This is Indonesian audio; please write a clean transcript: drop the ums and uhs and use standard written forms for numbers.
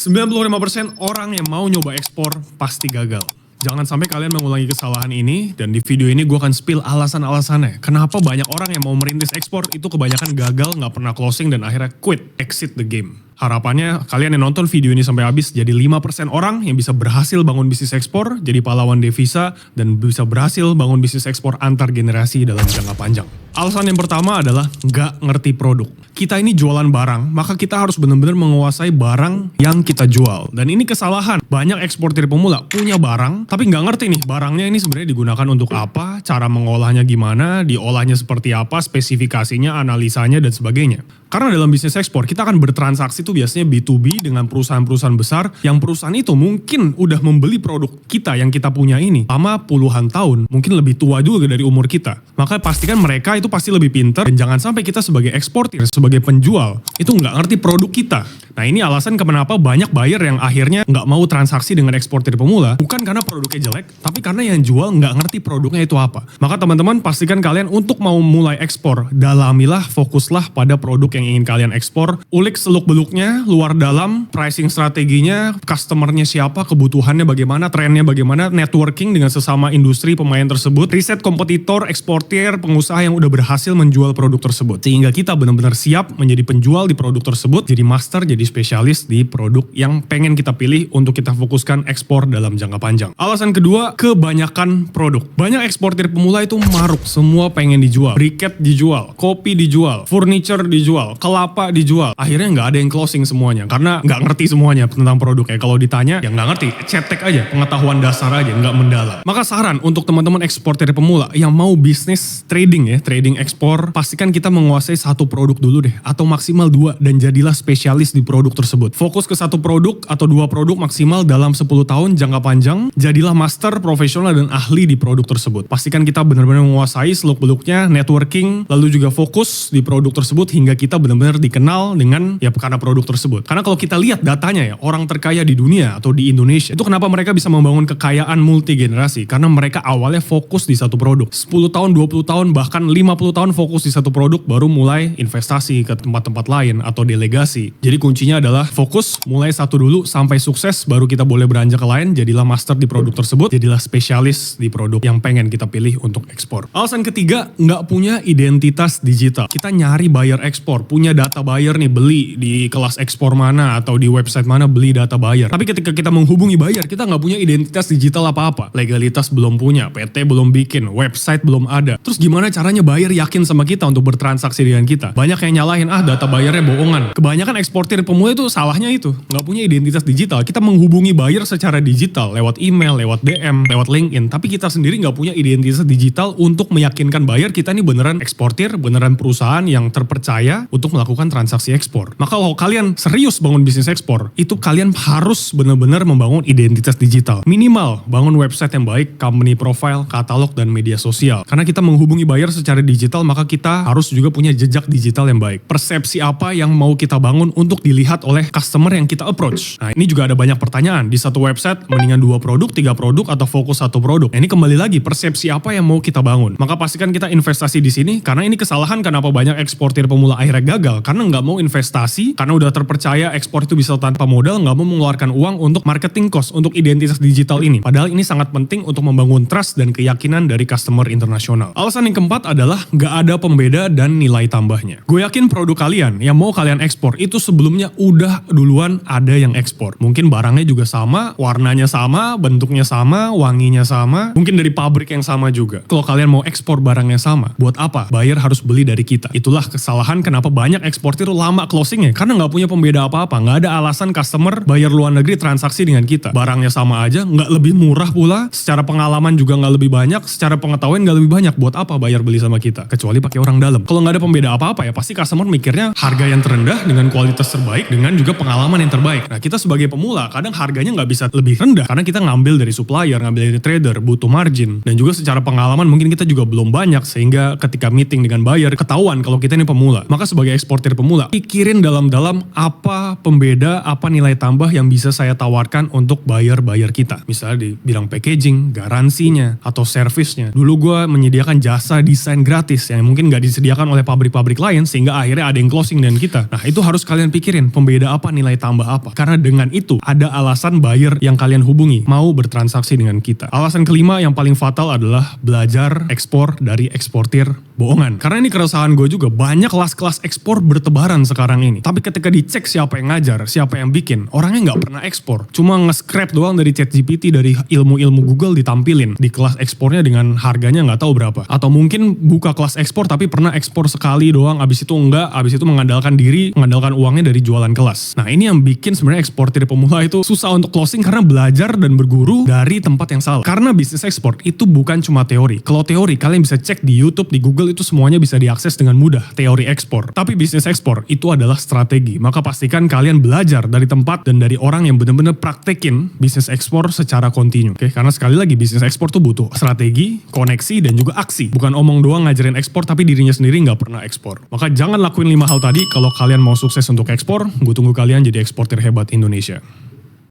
95% orang yang mau nyoba ekspor pasti gagal. Jangan sampai kalian mengulangi kesalahan ini, dan di video ini gue akan spill alasan-alasannya. Kenapa banyak orang yang mau merintis ekspor itu kebanyakan gagal, nggak pernah closing, dan akhirnya quit, exit the game. Harapannya kalian yang nonton video ini sampai habis jadi 5% orang yang bisa berhasil bangun bisnis ekspor, jadi pahlawan devisa, dan bisa berhasil bangun bisnis ekspor antar generasi dalam jangka panjang. Alasan yang pertama adalah nggak ngerti produk. Kita ini jualan barang, maka kita harus benar-benar menguasai barang yang kita jual. Dan ini kesalahan. Banyak eksportir pemula punya barang, tapi nggak ngerti nih barangnya ini sebenarnya digunakan untuk apa, cara mengolahnya gimana, diolahnya seperti apa, spesifikasinya, analisanya, dan sebagainya. Karena dalam bisnis ekspor, kita akan bertransaksi tuh biasanya B2B dengan perusahaan-perusahaan besar, yang perusahaan itu mungkin udah membeli produk kita yang kita punya ini selama puluhan tahun, mungkin lebih tua juga dari umur kita. Maka pastikan mereka itu pasti lebih pintar, dan jangan sampai kita sebagai eksportir, sebagai penjual, itu nggak ngerti produk kita. Nah ini alasan kenapa banyak buyer yang akhirnya nggak mau transaksi dengan eksportir pemula, bukan karena produknya jelek, tapi karena yang jual nggak ngerti produknya itu apa. Maka teman-teman pastikan kalian untuk mau mulai ekspor, dalamilah, fokuslah pada produk yang ingin kalian ekspor, ulik seluk-beluknya, luar dalam, pricing strateginya, customernya siapa, kebutuhannya bagaimana, trennya bagaimana, networking dengan sesama industri pemain tersebut, riset kompetitor, eksportir, pengusaha yang udah berhasil menjual produk tersebut. Sehingga kita benar-benar siap menjadi penjual di produk tersebut, jadi master, jadi spesialis di produk yang pengen kita pilih untuk kita fokuskan ekspor dalam jangka panjang. Alasan kedua, kebanyakan produk. Banyak eksportir pemula itu maruk, semua pengen dijual. Briquette dijual, kopi dijual, furniture dijual, kelapa dijual. Akhirnya nggak ada yang closing semuanya, karena nggak ngerti semuanya tentang produknya. Kalau ditanya, ya nggak ngerti, cetek aja, pengetahuan dasar aja, nggak mendalam. Maka saran untuk teman-teman eksportir pemula yang mau bisnis trading ya, trading ekspor, pastikan kita menguasai satu produk dulu deh, atau maksimal 2, dan jadilah spesialis di produk tersebut. Fokus ke satu produk atau 2 produk maksimal dalam 10 tahun jangka panjang, jadilah master, profesional, dan ahli di produk tersebut. Pastikan kita benar-benar menguasai seluk-beluknya, networking, lalu juga fokus di produk tersebut hingga kita benar-benar dikenal dengan ya karena produk tersebut. Karena kalau kita lihat datanya ya, orang terkaya di dunia atau di Indonesia, itu kenapa mereka bisa membangun kekayaan multi generasi? Karena mereka awalnya fokus di satu produk. 10 tahun, 20 tahun, bahkan 50 tahun fokus di satu produk, baru mulai investasi ke tempat-tempat lain atau delegasi. Jadi kuncinya adalah fokus, mulai satu dulu sampai sukses, baru kita boleh beranjak ke lain, jadilah master di produk tersebut, jadilah spesialis di produk yang pengen kita pilih untuk ekspor. Alasan ketiga, nggak punya identitas digital. Kita nyari buyer ekspor, punya data buyer nih, beli di kelas ekspor mana atau di website mana beli data buyer. Tapi ketika kita menghubungi buyer, kita nggak punya identitas digital apa-apa. Legalitas belum punya, PT belum bikin, website belum ada. Terus gimana caranya buyer yakin sama kita untuk bertransaksi dengan kita? Banyak yang nyalahin, data buyernya bohongan. Kebanyakan eksportir pemula itu salahnya itu, nggak punya identitas digital. Kita menghubungi buyer secara digital, lewat email, lewat DM, lewat LinkedIn, tapi kita sendiri nggak punya identitas digital untuk meyakinkan buyer kita ini beneran eksportir, beneran perusahaan yang terpercaya untuk melakukan transaksi ekspor. Maka kalau kalian serius bangun bisnis ekspor, itu kalian harus benar-benar membangun identitas digital. Minimal bangun website yang baik, company profile, katalog, dan media sosial. Karena kita menghubungi buyer secara digital, maka kita harus juga punya jejak digital yang baik. Persepsi apa yang mau kita bangun untuk dilihat oleh customer yang kita approach. Nah ini juga ada banyak pertanyaan. Di satu website mendingan 2 produk, 3 produk, atau fokus satu produk. Nah ini kembali lagi persepsi apa yang mau kita bangun. Maka pastikan kita investasi di sini, karena ini kesalahan kenapa banyak eksportir pemula akhirnya gagal. Karena nggak mau investasi, karena udah terpercaya ekspor itu bisa tanpa modal, nggak mau mengeluarkan uang untuk marketing cost, untuk identitas digital ini. Padahal ini sangat penting untuk membangun trust dan keyakinan dari customer internasional. Alasan yang keempat adalah nggak ada pembeda dan nilai tambahnya. Gue yakin produk kalian yang mau kalian ekspor itu sebelumnya udah duluan ada yang ekspor. Mungkin barangnya juga sama, warnanya sama, bentuknya sama, wanginya sama, mungkin dari pabrik yang sama juga. Kalau kalian mau ekspor barangnya sama, buat apa? Buyer harus beli dari kita. Itulah kesalahan kenapa banyak eksportir lama closingnya, karena nggak punya pembeda apa-apa. Nggak ada alasan customer buyer luar negeri transaksi dengan kita. Barangnya sama aja, nggak lebih murah pula, secara pengalaman juga nggak lebih banyak, secara pengetahuan nggak lebih banyak. Buat apa buyer beli sama kita? Kecuali pakai orang dalam. Kalau nggak ada pembeda apa-apa ya, pasti customer mikirnya harga yang terendah dengan kualitas terbaik dengan juga pengalaman yang terbaik. Nah kita sebagai pemula kadang harganya nggak bisa lebih rendah karena kita ngambil dari supplier, ngambil dari trader, butuh margin, dan juga secara pengalaman mungkin kita juga belum banyak, sehingga ketika meeting dengan buyer ketahuan kalau kita ini pemula. Maka sebagai eksportir pemula, pikirin dalam-dalam apa pembeda, apa nilai tambah yang bisa saya tawarkan untuk buyer-buyer kita. Misalnya di bidang packaging, garansinya, atau servisnya. Dulu gue menyediakan jasa desain grafis gratis yang mungkin nggak disediakan oleh pabrik-pabrik lain sehingga akhirnya ada yang closing dengan kita. Nah itu harus kalian pikirin pembeda apa, nilai tambah apa. Karena dengan itu ada alasan buyer yang kalian hubungi mau bertransaksi dengan kita. Alasan kelima yang paling fatal adalah belajar ekspor dari eksportir bohongan. Karena ini keresahan gue juga, banyak kelas-kelas ekspor bertebaran sekarang ini. Tapi ketika dicek siapa yang ngajar, siapa yang bikin, orangnya nggak pernah ekspor. Cuma nge-scrap doang dari ChatGPT, dari ilmu-ilmu Google ditampilin di kelas ekspornya dengan harganya nggak tahu berapa. Atau mungkin buka kelas ekspor tapi pernah ekspor sekali doang, abis itu enggak, abis itu mengandalkan diri, mengandalkan uangnya dari jualan kelas. Nah ini yang bikin sebenarnya eksportir pemula itu susah untuk closing karena belajar dan berguru dari tempat yang salah. Karena bisnis ekspor itu bukan cuma teori. Kalau teori kalian bisa cek di YouTube, di Google, itu semuanya bisa diakses dengan mudah, teori ekspor. Tapi bisnis ekspor itu adalah strategi. Maka pastikan kalian belajar dari tempat dan dari orang yang benar-benar praktekin bisnis ekspor secara kontinu. Oke, karena sekali lagi bisnis ekspor tuh butuh strategi, koneksi, dan juga aksi. Bukan omong doang ngajarin ekspor tapi dirinya sendiri nggak pernah ekspor. Maka jangan lakuin 5 hal tadi kalau kalian mau sukses untuk ekspor. Gue tunggu kalian jadi eksportir hebat Indonesia.